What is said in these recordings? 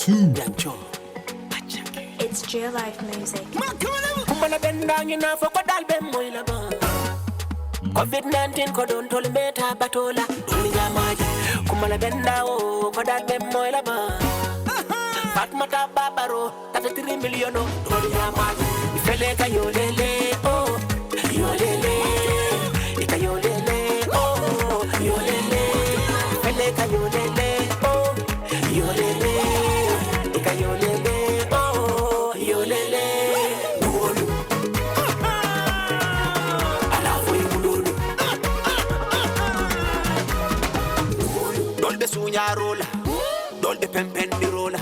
2. Nyancho. It's Geo Life music. COVID-19 ko don tol meta batola dunya maji kumala benda o ko dal be moyla ba fatmata babaro 33 million dunya maji fele ka yolele oh yolele ika yolele oh yolele fele ka yolele oh yolele ika yolele oh yolele rola dolde pempendi rola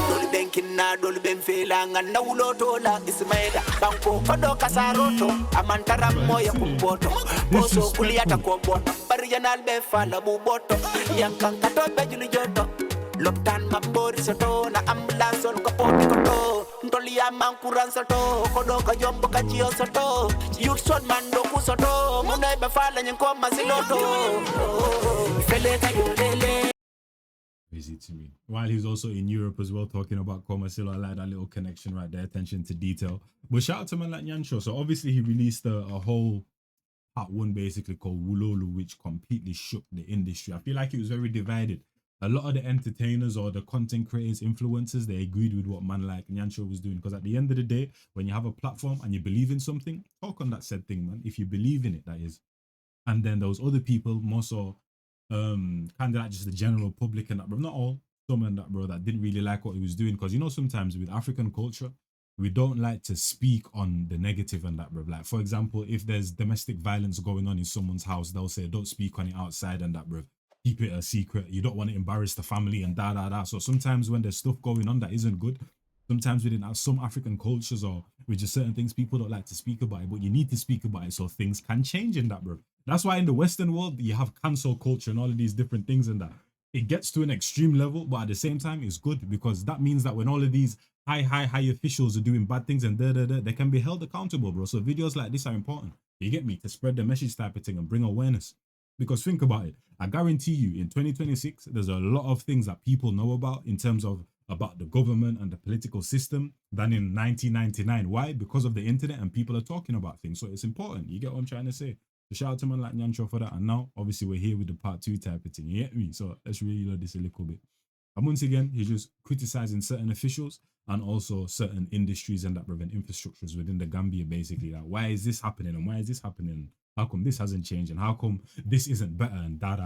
dol benkina dol ben fela ngana wulotola ismaida banko kodo kasaroto amantara moya kumboto boso kuliata kombo bariyanal be fala buboto yankan kato bejuli joto lotan mabori soto na ambulance on ko poti koto ntolia mankuran soto kodo ka jombo ka jio soto youth son mando ku soto munai be fala nyenko masiloto fele kayolele. Crazy to me. While he's also in Europe as well, talking about Komasilo, I like that little connection right there, attention to detail. But shout out to man like Nyancho. So obviously he released a whole part 1 basically called DUWULO, which completely shook the industry. I feel like it was very divided. A lot of the entertainers or the content creators, influencers, they agreed with what man like Nyancho was doing. Because at the end of the day, when you have a platform and you believe in something, talk on that said thing, man. If you believe in it, that is. And then there was other people, more so kind of like just the general public and that, bro, not all, some and that, bro, that didn't really like what he was doing. Because you know, sometimes with African culture, we don't like to speak on the negative and that, bro. Like, for example, if there's domestic violence going on in someone's house, they'll say don't speak on it outside and that, bro, keep it a secret, you don't want to embarrass the family and da. So sometimes when there's stuff going on that isn't good, sometimes within some African cultures or with just certain things, people don't like to speak about it, but you need to speak about it so things can change in that, bro. That's why in the Western world, you have cancel culture and all of these different things and that. It gets to an extreme level, but at the same time, it's good because that means that when all of these high officials are doing bad things and they can be held accountable, bro. So videos like this are important. You get me? To spread the message type of thing and bring awareness. Because think about it. I guarantee you in 2026, there's a lot of things that people know about in terms of about the government and the political system than in 1999. Why? Because of the internet and people are talking about things. So it's important. You get what I'm trying to say? So shout out to man like Nyancho for that. And now, obviously, we're here with the part 2 type of thing. You get me? So let's really load this a little bit. And once again, he's just criticizing certain officials and also certain industries and that prevent infrastructures within the Gambia, basically. Like, why is this happening? And why is this happening? How come this hasn't changed? And how come this isn't better? And da.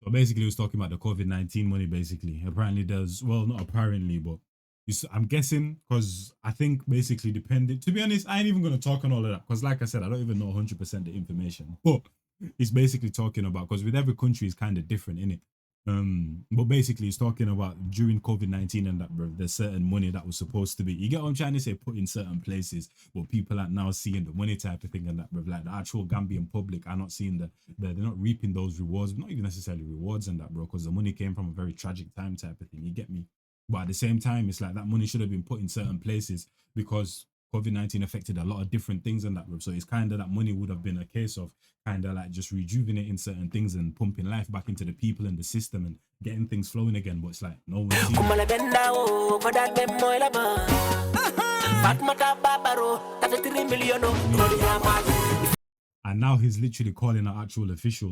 So basically, he was talking about the COVID-19 money, basically. Apparently, there's, well, not apparently, but I'm guessing, because I think basically depending, to be honest, I ain't even going to talk on all of that, because like I said, I don't even know 100% the information. But it's basically talking about, because with every country, it's kind of different, innit? But basically, it's talking about during COVID-19 and that, bro, there's certain money that was supposed to be, you get what I'm trying to say, put in certain places, but people are now seeing the money type of thing and that, bro. Like the actual Gambian public are not seeing they're not reaping those rewards, not even necessarily rewards and that, bro, because the money came from a very tragic time type of thing, you get me? But at the same time, it's like that money should have been put in certain places because COVID-19 affected a lot of different things and that, bro. So it's kind of that money would have been a case of kind of like just rejuvenating certain things and pumping life back into the people and the system and getting things flowing again. But it's like no one's seeing it. And now he's literally calling out actual officials.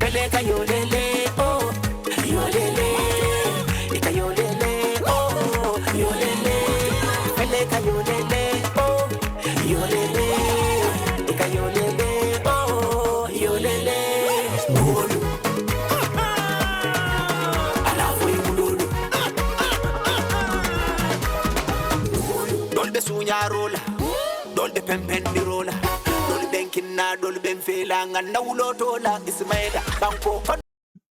Dolde pempendi rola dol benkina dol ben fela ngana wulotola ismaida banko.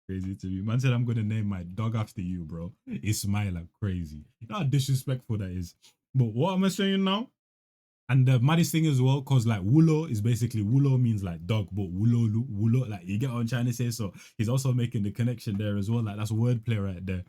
Crazy to me. Man said I'm gonna name my dog after you, bro. Ismaila. Crazy. You know how disrespectful that is. But what am I saying now? And the maddest thing as well, because like wulo is basically, wulo means like dog, but wulo, like you get what I'm trying to say. So he's also making the connection there as well. Like that's wordplay right there.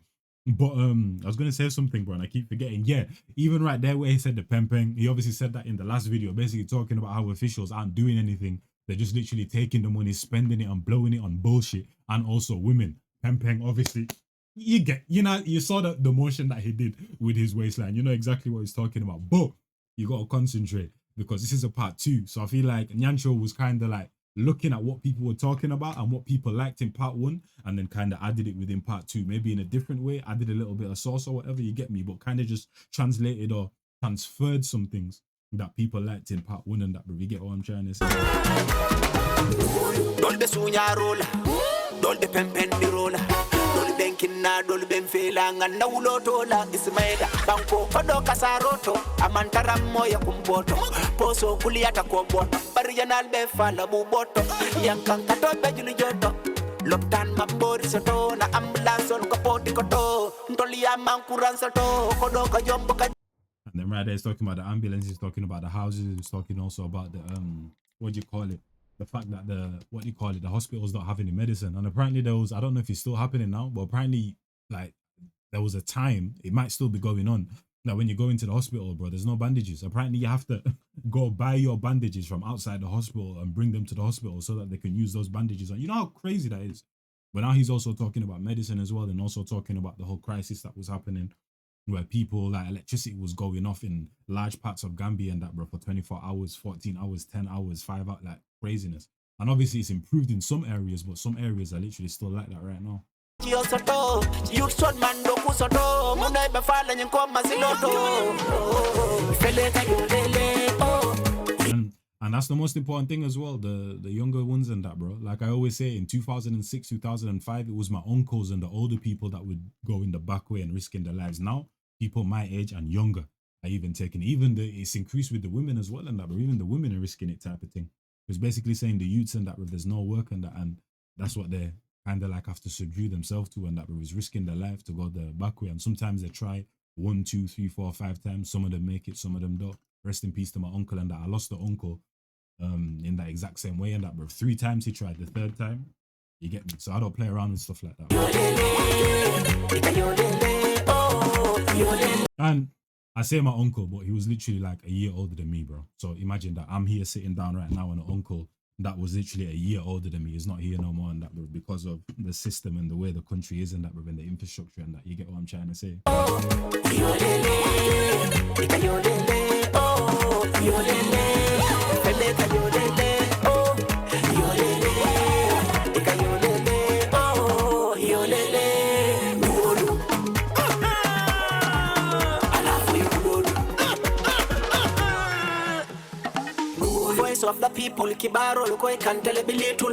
But I was gonna say something, bro, and I keep forgetting. Yeah, even right there where he said the pempeng, he obviously said that in the last video, basically talking about how officials aren't doing anything. They're just literally taking the money, spending it and blowing it on bullshit, and also women. Pempeng, obviously, you saw the motion that he did with his waistline. You know exactly what he's talking about. But you gotta concentrate because this is a part 2. So I feel like Nyancho was kind of like looking at what people were talking about and what people liked in part 1, and then kind of added it within part 2, maybe in a different way, added a little bit of sauce or whatever, you get me, but kind of just translated or transferred some things that people liked in part 1 and that, bro. You get what I'm trying to say? Don't be sunya rola, don't be pempendi rola, don't be benkina, don't be benfela, and now tola is made. Banco kodo kasaroto, amantara moya kumboto, poso kuliata komboto, parianal be fala buboto, yankan kato bejuli joto. Lotan mambori soto na ambulance on kapoti koto, ntolia mankuran soto, kodo kajombo kaj. And then right there, he's talking about the ambulance, he's talking about the houses, he's talking also about the what do you call it? The fact that the hospitals don't have any medicine. And apparently there was, I don't know if it's still happening now, but apparently like there was a time, it might still be going on, that when you go into the hospital, bro, there's no bandages. Apparently you have to go buy your bandages from outside the hospital and bring them to the hospital so that they can use those bandages on. You know how crazy that is? But now he's also talking about medicine as well, and also talking about the whole crisis that was happening where people, like, electricity was going off in large parts of Gambia and that, bro, for 24 hours, 14 hours, 10 hours, 5 hours, like craziness. And obviously it's improved in some areas, but some areas are literally still like that right now. And that's the most important thing as well, the younger ones and that, bro. Like I always say, in 2006, 2005, it was my uncles and the older people that would go in the back way and risking their lives. Now, people my age and younger are even taking it. It's increased with the women as well and that, but even the women are risking it type of thing. It's basically saying the youths and that, bro, there's no work and that, and that's what they kind of like have to subdue themselves to, and that, bro, is risking their life to go the back way. And sometimes they try 1, 2, 3, 4, 5 times. Some of them make it, some of them don't. Rest in peace to my uncle and that. I lost the uncle in that exact same way and that, bro. 3 times he tried, the 3rd time, you get me? So I don't play around with stuff like that, bro. And I say my uncle, but he was literally like a year older than me, bro. So imagine that I'm here sitting down right now, and an uncle that was literally a year older than me is not here no more, and that, bro, because of the system and the way the country is and that, bro, and the infrastructure and that. You get what I'm trying to say? Of the people, Kibaro, Koi can tell a belittle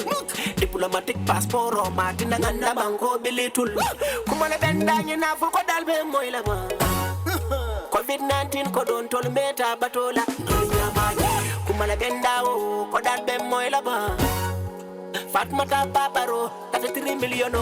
diplomatic passport or Martin and Nabango belittle. Kumana Bendana for Kodalbe Moilama COVID-19 Kodon told Meta Batola Kumana Bendao Kodalbe Moilaba Fatmata Paparo at 3 million.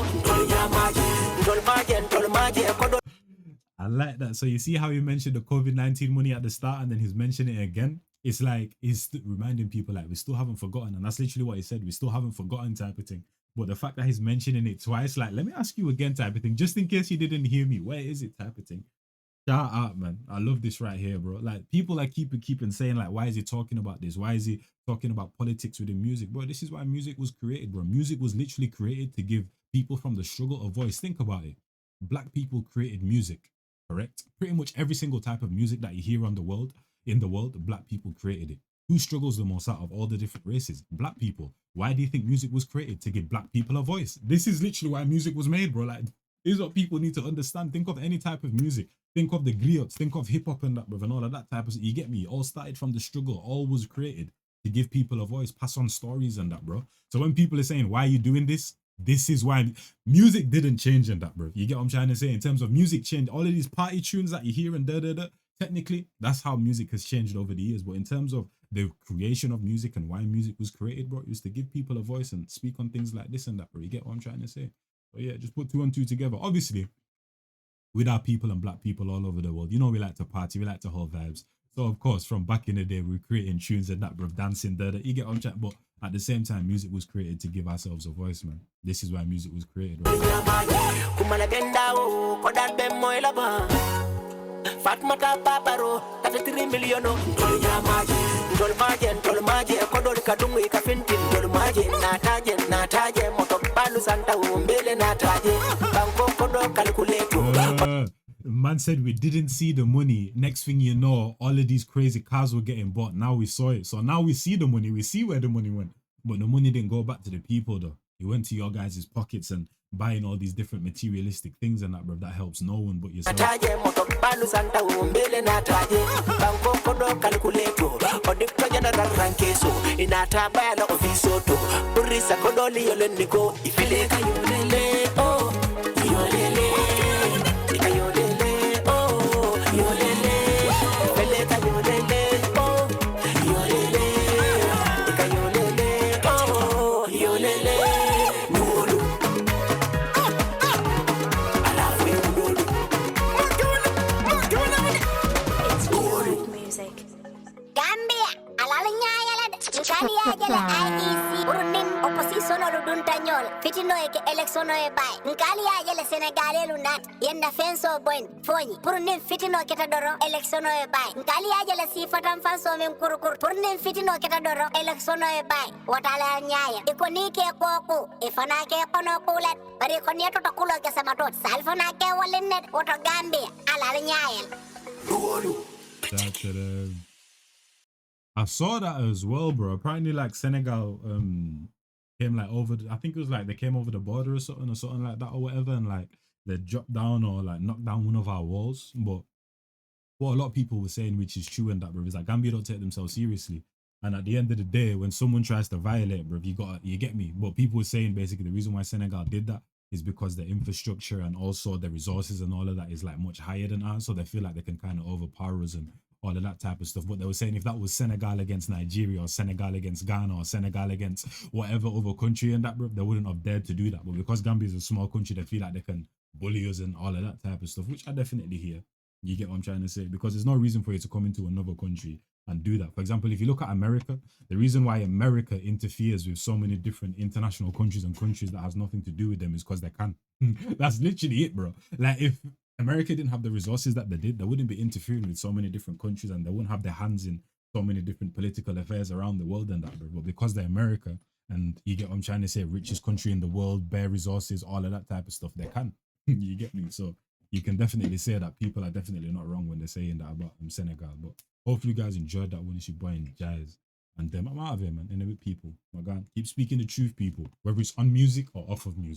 I like that. So you see how he mentioned the COVID-19 money at the start and then he's mentioning it again? It's like he's reminding people like we still haven't forgotten, and that's literally what he said. We still haven't forgotten type of thing. But the fact that he's mentioning it twice, like, let me ask you again type of thing, just in case you didn't hear me. Where is it type of thing? Shout out, man. I love this right here, bro. Like people like keeping saying like, why is he talking about this? Why is he talking about politics within music? Bro, this is why music was created, bro. Music was literally created to give people from the struggle a voice. Think about it. Black people created music, correct? Pretty much every single type of music that you hear in the world, black people created it. Who struggles the most out of all the different races? Black people. Why do you think music was created? To give black people a voice. This is literally why music was made, bro. Like, this is what people need to understand. Think of any type of music. Think of the griots. Think of hip hop and that, bro, and all of that type of. You get me? It all started from the struggle. All was created to give people a voice, pass on stories and that, bro. So when people are saying, why are you doing this? This is why music didn't change in that, bro. You get what I'm trying to say? In terms of music change, all of these party tunes that you hear and technically, that's how music has changed over the years. But in terms of the creation of music and why music was created, bro, it was to give people a voice and speak on things like this and that, bro. You get what I'm trying to say? But yeah, just put 2 and 2 together. Obviously, with our people and black people all over the world, you know, we like to party, we like to hold vibes. So of course, from back in the day, we're creating tunes and that, bro, dancing, you get what I'm trying. But at the same time, music was created to give ourselves a voice, man. This is why music was created, right? Fatmata paparo, that's 3 million. Dolmaje, Kodol Kadungu, Kafintin, Dolmaje, Nataje, Motopalu Santa Umbele, Nataje, Banco Kodo calculator. Man said we didn't see the money. Next thing you know, all of these crazy cars were getting bought. Now we saw it. So now we see the money. We see where the money went. But the money didn't go back to the people, though. It went to your guys' pockets and buying all these different materialistic things and that, bro. That helps no one but yourself. Fitino e electiono e bay nkali ya jele Senegal lunat yenda fenso boyn foni pour nim fitino keta doro electiono e bay nkali ya jele sifatam fanso mem kurukur pour nim fitino keta doro electiono e bay watala nyaaya e ko ni ke koku e fana ke kono kulat bari ko ni to kulo ke samato sal fana ke walinnet woto Gambia ala nyaaya I saw that as well, bro. Apparently, like Senegal came like over. I think it was like they came over the border or something like that or whatever, and like they dropped down or like knocked down one of our walls. But what a lot of people were saying, which is true, and that, bro, is like Gambia don't take themselves seriously. And at the end of the day, when someone tries to violate, bro, you get me. But people were saying basically the reason why Senegal did that is because the infrastructure and also the resources and all of that is like much higher than ours, so they feel like they can kind of overpower us and all of that type of stuff. But they were saying if that was Senegal against Nigeria or Senegal against Ghana or Senegal against whatever other country and that, bro, they wouldn't have dared to do that. But because Gambia is a small country, they feel like they can bully us and all of that type of stuff, which I definitely hear. You get what I'm trying to say? Because there's no reason for you to come into another country and do that. For example, if you look at America, the reason why America interferes with so many different international countries and countries that has nothing to do with them is because they can. That's literally it, bro. Like if America didn't have the resources that they did, they wouldn't be interfering with so many different countries and they wouldn't have their hands in so many different political affairs around the world and that, bro. But because they're America and you get what I'm trying to say, richest country in the world, bare resources, all of that type of stuff, they can. You get me? So you can definitely say that people are definitely not wrong when they're saying that about Senegal. But hopefully you guys enjoyed that one. It's your boy Njies. And I'm out of here, man. And with people. My God, keep speaking the truth, people. Whether it's on music or off of music.